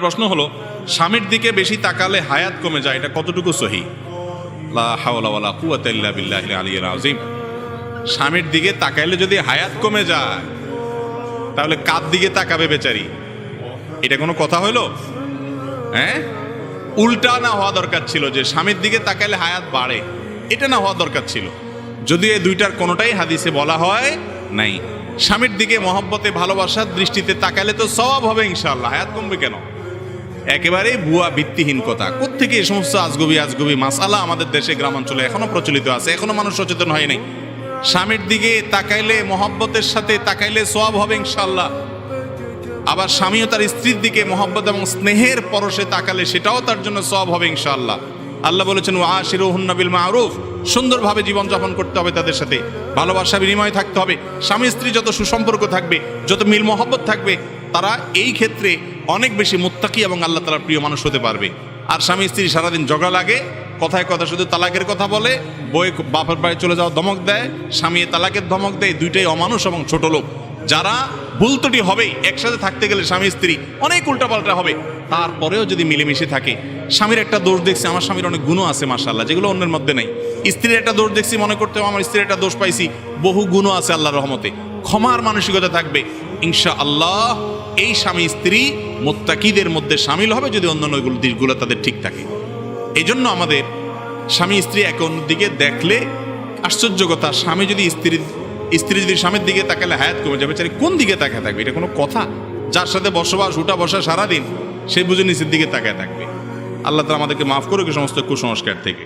প্রশ্ন হলো, স্বামীর দিকে বেশি তাকালে হায়াত কমে যায়, এটা কতটুকু সহি? লা হাওলা ওয়ালা কুওয়াতা ইল্লা বিল্লাহিল আলিয়্যিল আযীম। স্বামীর দিকে তাকাইলে যদি হায়াত কমে যায়, তাহলে কার দিকে তাকাবে বেচারি? এটা কোনো কথা হলো? হ্যাঁ, উল্টা না হওয়া দরকার ছিল, যে স্বামীর দিকে তাকাইলে হায়াত বাড়ে, এটা না হওয়া দরকার ছিল। যদি এই দুইটার কোনোটাই হাদিসে বলা হয় নাই। স্বামীর দিকে মহব্বতে ভালোবাসার দৃষ্টিতে তাকালে তো সওয়াব হবে ইনশাআল্লাহ, হায়াত কমবে কেন? একেবারেই ভুয়া ভিত্তিহীন কথা। কোত্থেকে এই সমস্ত আজগবি মাসালা আমাদের দেশে গ্রামাঞ্চলে এখনো প্রচলিত আছে, এখনো মানুষ সচেতন হয় নাই। স্বামীর দিকে তাকাইলে, মহব্বতের সাথে তাকাইলে সওয়াব হবে ইনশাআল্লাহ। আবার স্বামীও তার স্ত্রীর দিকে মহব্বত এবং স্নেহের পরশে তাকালে সেটাও তার জন্য সওয়াব হবে ইনশাআল্লাহ। আল্লাহ বলেছেন ওয়াশিরুহুন্না বিল মারুফ, সুন্দরভাবে জীবনযাপন করতে হবে, তাদের সাথে ভালোবাসা বিনিময় থাকতে হবে। স্বামী স্ত্রী যত সুসম্পর্ক থাকবে, যত মিল মহব্বত থাকবে, তারা এই ক্ষেত্রে অনেক বেশি মুত্তাকি এবং আল্লাহ তাআলার প্রিয় মানুষ হতে পারবে। আর স্বামী স্ত্রী সারাদিন ঝগড়া লাগে, কথায় কথা শুধু তালাকের কথা বলে, বই বাপের বাড়ি চলে যাওয়া ধমক দেয়, স্বামী তালাকের ধমক দেয়, দুইটাই অমানুষ এবং ছোট লোক। যারা ভুল ত্রুটি হবে, একসাথে থাকতে গেলে স্বামী স্ত্রী অনেক উল্টাপাল্টা হবে, তারপরেও যদি মিলেমিশে থাকে। স্বামীর একটা দোষ দেখছি, আমার স্বামীর অনেক গুণ আছে মাশাআল্লাহ, যেগুলো অন্যের মধ্যে নাই। স্ত্রীর একটা দোষ দেখছি, মনে করতে আমার স্ত্রীর একটা দোষ পাইছি, বহু গুণ আছে আল্লাহর রহমতে। ক্ষমার মানসিকতা থাকবে ইনশাআল্লাহ, এই স্বামী স্ত্রী মুত্তাকিদের মধ্যে শামিল হবে, যদি অন্যান্য দিকগুলো তাদের ঠিক থাকে। এই জন্য আমাদের স্বামী স্ত্রী একে অন্যের দিকে দেখলে, আশ্চর্য কথা, স্বামী যদি স্ত্রী যদি স্বামীর দিকে তাকালে হায়াত কমে যাবে, চাই কোন দিকে তাকায় থাকবে? এটা কোনো কথা? যার সাথে বসবাস, উঠা বসা সারাদিন, সে বুঝে নিচের দিকে তাকায় থাকবে। আল্লাহ তাআলা আমাদেরকে মাফ করুক এই সমস্ত কুসংস্কার থেকে।